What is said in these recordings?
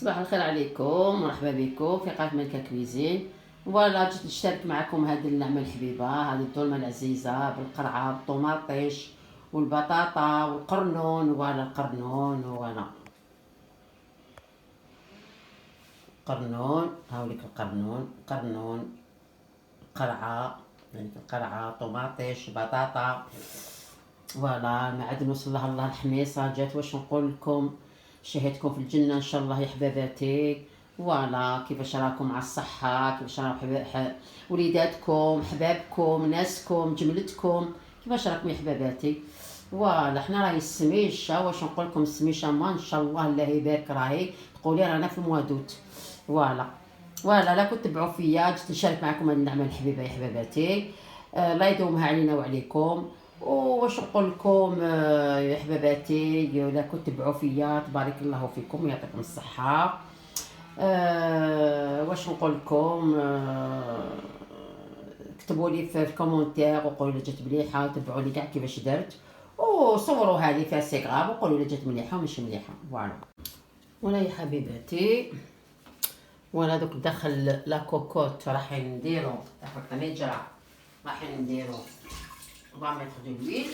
صباح الخير عليكم، مرحبا بكم في قناة ملكة كويزين. فوالا جيت نشترك معكم هذه النعمة الحبيبة، هذه الدولمة العزيزة بالقرعة بالطوماطيش والبطاطا والقرنون. فوالا القرنون، فوالا قرنون، هاوليك قرنون قرعة، يعني القرعة طوماطيش بطاطا. فوالا المعدنوس الله الحميصة جات. واش نقول لكم، شهيتكم في الجنة ان شاء الله يا حباباتي. فوالا كيفاش راكم على الصحة، كيفاش راكم وليداتكم حبابكم ناسكم جملتكم، كيفاش راكم يا حباباتي. فوالا حنا راهي السميشة، واش نقول لكم السميشة ما ان شاء الله الله يبارك، راهي تقولي رانا في الموادوت. فوالا لا كنت تبعوا فيا، جيت نشارك معكم هذه النعمة الحبيبة يا حباباتي. الله يدومها علينا وعليكم. واش نقول لكم يا حباباتي، لا كنت تبعوا فيا تبارك الله فيكم ويعطيكم الصحة. واش نقول لكم، اكتبوا لي في الكومونتير وقولوا لي جات مليحه، تبعوا لي كاع كيفاش درت، وصوروا هذه في انستغرام وقولوا لي جات مليحه وماشي مليحه. فوالا ولا يا حبيباتي. وانا دوك داخل لا كوكوت راح نديرو داخل الطنجره، راح نديرو 20 متر دو لويل.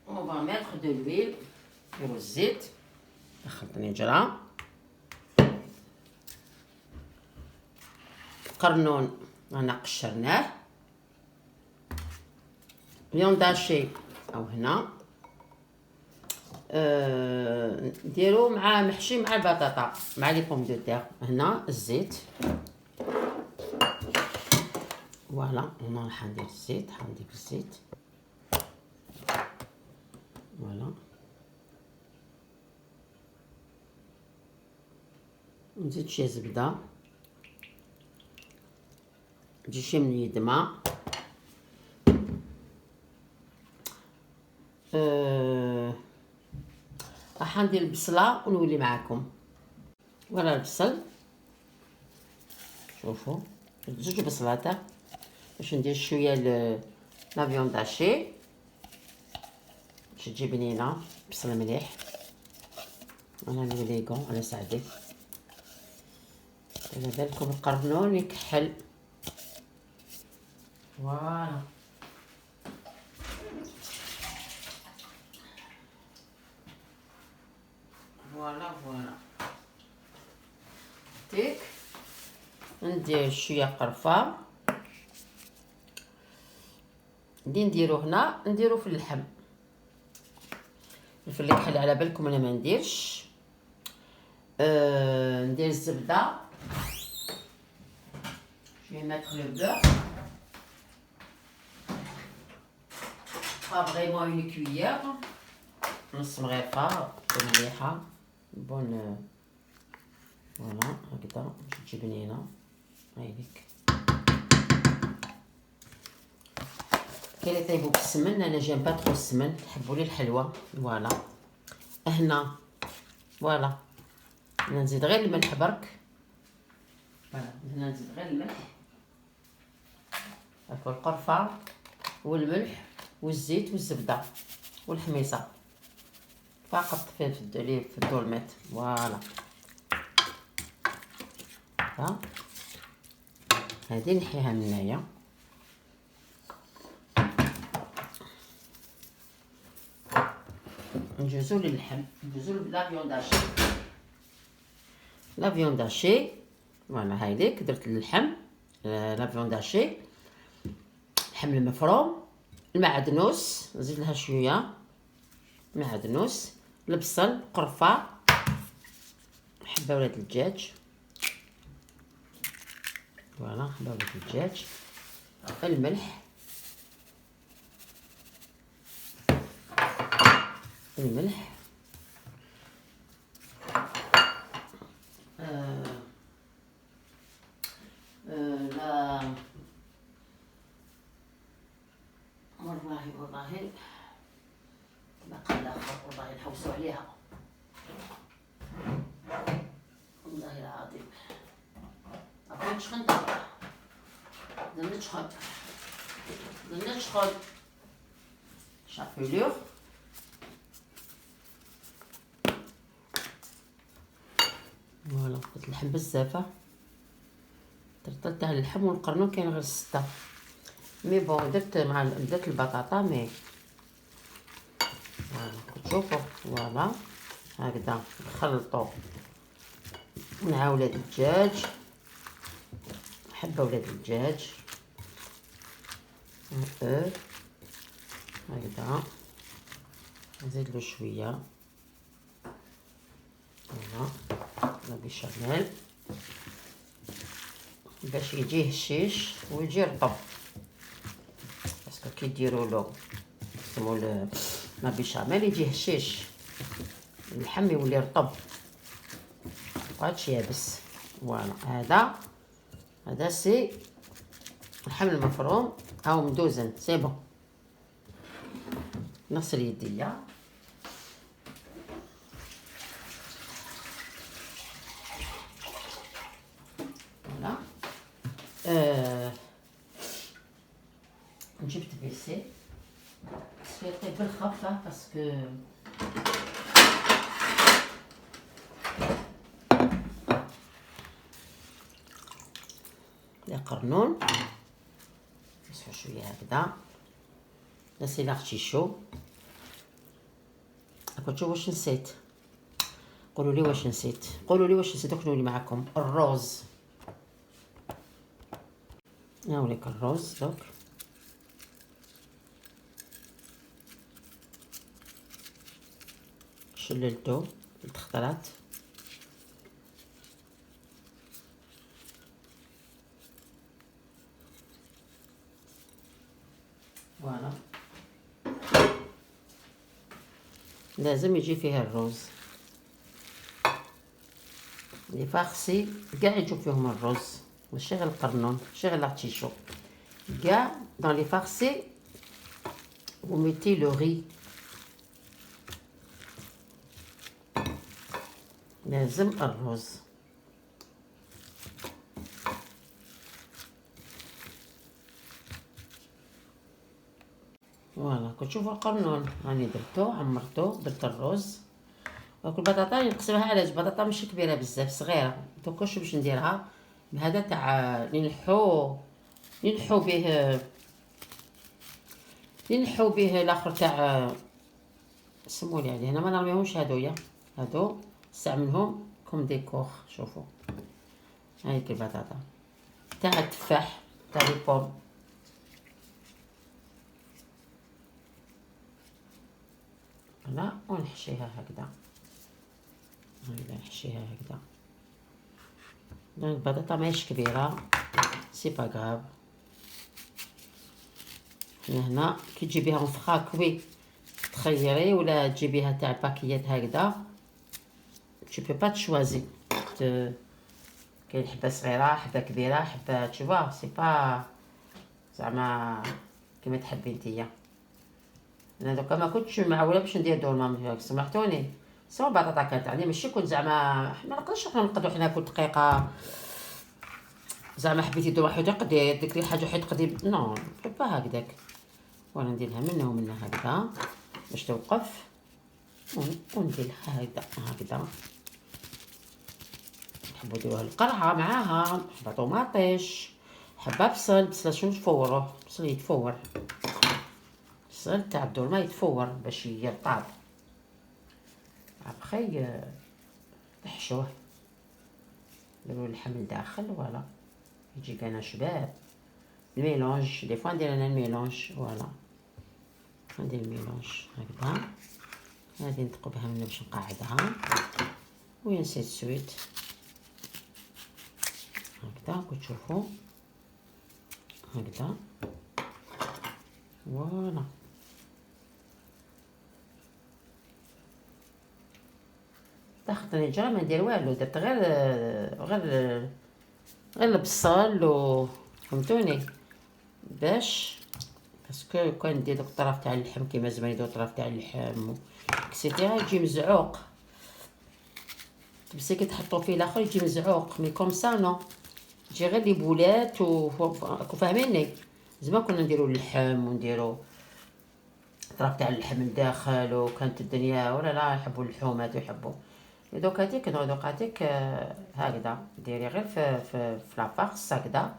on va mettre de l'huile، نديرو الزيت داخل الطنجره. قرنون رانا قشرناه، فيونداشي او هنا نديرو مع محشي مع البطاطا مع لي بوم دو تير. هنا الزيت، فوالا هنا راح ندير الزيت، حنضيف الزيت. فوالا نزيد شي زبده تجي شي من يدما. راح ندير البصله ونولي معاكم. فوالا البصل، شوفوا زوج بصلات باش ندير شويه لا فيوند هاشي باش تجي بنينه، بصل مليح. انا نوليكم على سعدي، على بالكم القرنون يكحل. فوالا فوالا تيك. ندير شويه قرفه اللي نديرو هنا نديرو في اللحم. الفل يكحل على بالكم انا ما نديرش. ندير الزبده، je vais mettre le beurre, pas vraiment une cuillère، نص مغرفه مليحه بون. فوالا هكذا باش تجي بنينه. هايليك كاين اللي يطيبو بالسمن، انا جيم با ترو السمن، تحبوا لي الحلوه. فوالا هنا فوالا انا نزيد غير الملح برك. فوالا هنا نزيد غير الملح، هاكا القرفه والملح والزيت والزبده والحميصه فقط في الدولمات. فوالا هذه نحيها من هنايا. نجوزو للحم، نجوزو لا فيونداشي، لا فيونداشي. فوالا هايليك درت اللحم، لا فيونداشي، اللحم المفروم، المعدنوس نزيد لها شويه معدنوس، البصل، قرفه، حبه ولاد الدجاج. فوالا حبه ولاد الدجاج، الملح، الملح، لا والله بقى الاخر والله نحوسوا عليها والله العظيم. أبغى تشخن نشخن chapelure. درت اللحم بزاف، درت تاع اللحم والقرنون كاين غير 6. مي بون درت البطاطا مي كتشوفوا. فوالا هكذا نخلطو مع ولاد الدجاج، حبه ولاد الدجاج هكذا، نزيدلو شويه فوالا لا بيشاميل باش يجي هشيش ويجي رطب، باسكو كي ديرولو سمو لا بيشاميل يجي هشيش، اللحم يولي رطب مبقاش يابس. فوالا هذا سي اللحم المفروم هاو مدوزن سي بون. نغسل يديا فوالا. جبت بيسي سويتي بالخفة باسكو قرنون نسحو شويه هكذا. نسي لاختيشو. راكم تشوفوا واش نسيت؟ قولوا لي واش نسيت، قولوا لي واش نسيت، دوك نولي معكم الروز. نوريك الروز دوك. شللتو 3 خطرات. فوالا لازم يجي فيها الروز، لي فاخسي كاع يجو فيهم الروز، ماشي غير القرنون ماشي غير لارتيشو، كاع دون لي فاخسي vous mettez le riz. لازم الرز. فوالا كتشوفوا القرنون راني درتو عمرتو، درت الرز. دونك البطاطا نقسمها على جوج، بطاطا ماشي كبيره بزاف صغيره، دوك واش باش نديرها بهذا تاع ننحو به الاخر تاع سمولي عليه. انا ما نرميهمش هادويا، هادو نستعملهم كوم ديكور. شوفوا هايك البطاطا تاع التفاح تاع لي بوم. لا ونحشيها هكذا، هكذا نحشيها هكذا. دونك البطاطا ماهيش كبيره سي با غاف. هنا كي تجيبيها مفخاكوي تخيري، ولا تجيبيها تاع باكيات هكذا tu peux pas choisir. كاين حبه صغيره حبه كبيره حبه تشوفا سي با زعما كيما تحبي نتيا. انا دوكا ما كنتش معوله باش ندير دولمه، سمحتوني سوا البطاطا كانت يعني ماشي كنت زعما ما نقدرش نقدروا حنا كل دقيقه زعما حبيتي دير واحد تقدي ديك حاجه حيت تقدي نو با هكذاك. وانا نديرها منه ومنه هكذا باش توقف، ونديرها هكذا. نحبوا نديروها القرعه معاها، حبه طوماطيش، حبه بصل شنو تفوروه، بصل يتفور، بصل تاع الدولمه يتفور باش يرطاب. ابخي تحشوه ديروا اللحم لداخل فوالا يجي كان شباب. الميلونج دي فوا ندير انا الميلونج فوالا، ندير الميلونج هكذا. هادي ندقو بها من باش نقعدها ونسيت سويت هكذا كتشوفوا هكذا فوالا. داخلني جا ما ندير والو، درت غير البصل و فهمتوني باش باسكو كان ندير دوك الطرف تاع اللحم كيما زعما يديرو الطرف تاع اللحم اكسيتيرا يجي مزعوق. بس كي تحطو فيه الاخر يجي مزعوق، مي كوم سا نو يجي غير لي بولات راكو فاهميني. زعما كنا نديرو اللحم ونديرو الطرف تاع اللحم من داخل، وكانت الدنيا ولا لا يحبوا اللحومات يحبوا دوك هاديك دوك هاديك هكذا ديري غير في لافارس هكذا،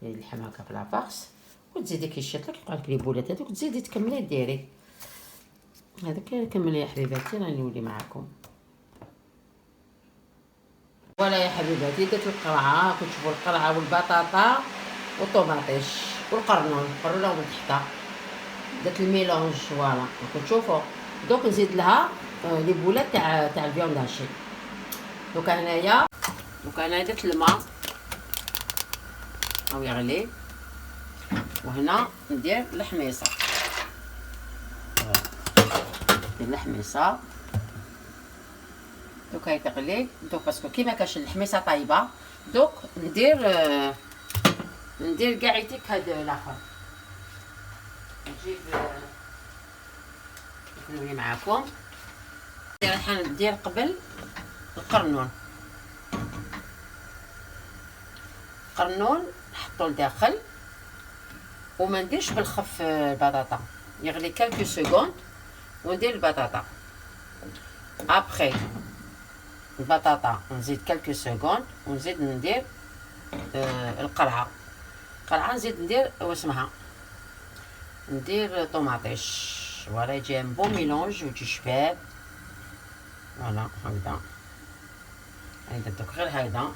اللحم هكا في لافارس، وتزيدي كيشيط لك يبقالك لي بولات هادوك، تزيدي تكملي ديري هذاك. كملي يا حبيباتي، راني نولي معاكم. فوالا يا حبيباتي، درت القرعه، كتشوفوا القرعه والبطاطا والطوماطيش والقرنون، قرنون من تحت، درت الميلونج فوالا كتشوفوا. دوك نزيد لها لي بولات تاع الفيوند هاشي. دوكا هنايا درت الماء او يغلي، وهنا ندير الحميصه، ندير الحميصه دوك هاي تغلي. دوك باسكو كيما كاش الحميصه طايبه، دوك ندير كاع يتيك هاد الاخر. نجيب نوري معاكم. ندير قبل القرنون نحطو لداخل، وما نديرش بالخف البطاطا، يغلي كالكو سكوند وندير البطاطا. ابخي البطاطا نزيد كالكو سكوند ونزيد ندير القرعه نزيد ندير واسمها ندير طوماطيش. فوالا يجي ان بون ميلونج ويجي شباب. فوالا هكذا هايدا دوك غير هايدا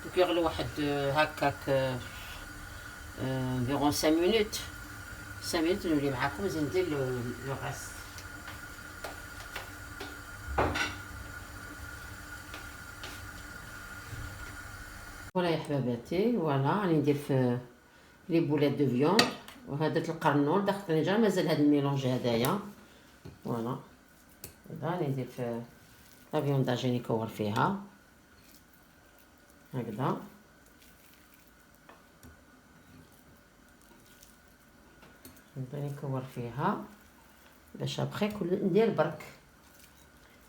دوك يغلو واحد هكاك انفيرون 5 مينوت نولي معاكم نزيد ندير لو غاست. فوالا يا حباباتي، فوالا راني ندير في لي بولات دو فيوند، وهذا درت القرنون دخلت راه مازال هاد الميلونج هدايا. فوالا هذا راني ندير في لا فيوند اجي نكور فيها هكذا. نبدا نكور فيها باش ابخي ندير برك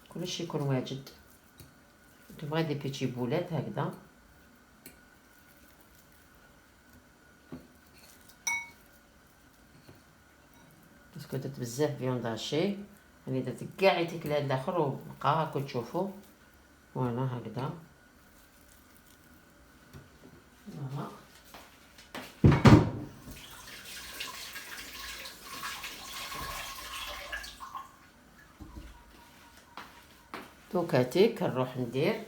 كلشي يكون واجد. تبغي دي بيتي بولات هكذا. باسكو درت بزاف فيوند هاشي، راني درت كاع يتيك لهاد الاخر وبقى هاكا تشوفوا. فوالا هكذا. فوالا دوكاتيك نروح ندير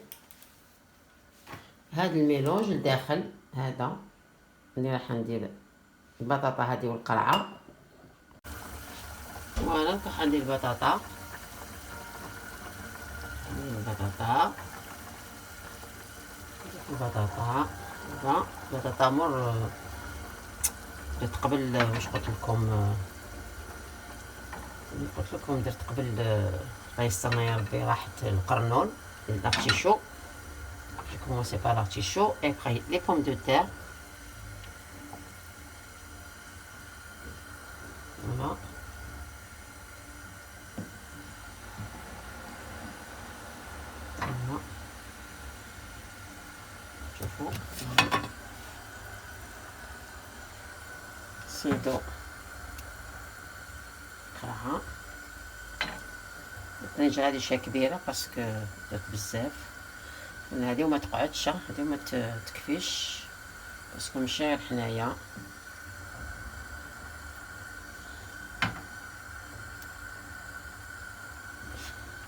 هاد الميلونج لداخل هذا اللي راح ندير البطاطا هذه والقرعه. فوالا راح ندير البطاطا البطاطا مر درت قبل واش قلت لكم درت قبل الله يسترنا يا ربي راحت القرنون لارتيشو. J'ai commencé par l'artichaut et après les pommes de terre. Voilà. Voilà. شوفوا نزيدو قرعة. الطنجرة هادي شي كبيرة باسكو درت بزاف. هادي وما تقعدش، هادي وما تكفيش باسكو ماشي غير حنايا.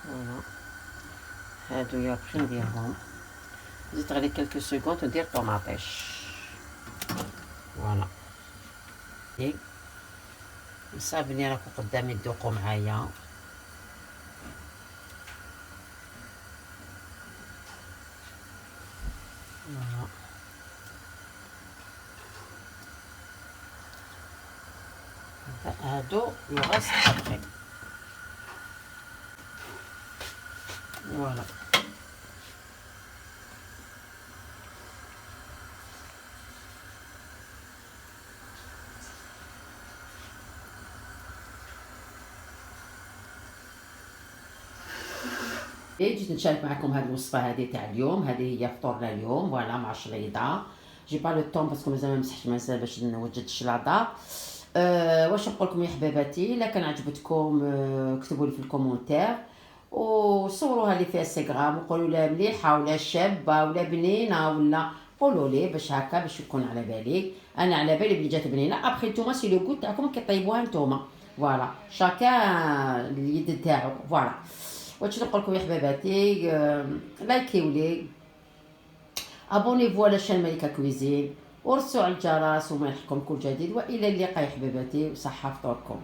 فوالا هادو يابخي نديرهم، نزيد تغلي كالكو سكوند وندير طوماطيش. فوالا هيك صافي راكم قدامي تذوقوا معايا. هادو يغاس ابخي. فوالا جيت نشارك معكم هذه الوصفه هذه تاع اليوم. هذه هي فطورنا اليوم. فوالا مع شريطه جي با لو طون باسكو مازال ما مسحتش مازال باش نوجد الشلاضه. واش نقول لكم يا حباباتي، الا كان عجبتكم كتبوا لي في الكومونتير، وصوروها لي في انستغرام وقولوا لها مليحه ولا شابه ولا بنينه، ولا قولوا لي باش هكا باش يكون على بالي. انا على بالي بلي جات بنينه. ابخي نتوما سي لو غوت تاعكم كطيبوها نتوما، فوالا شاكان اليد تاعو. فوالا واش نقول لكم يا حباباتي، لايكيو لي، ابونيفو على شان ملكه كويزين، ورسوا على الجرس وما يلحقكم كل جديد. والى اللقاء يا حباباتي، وصحه فطوركم.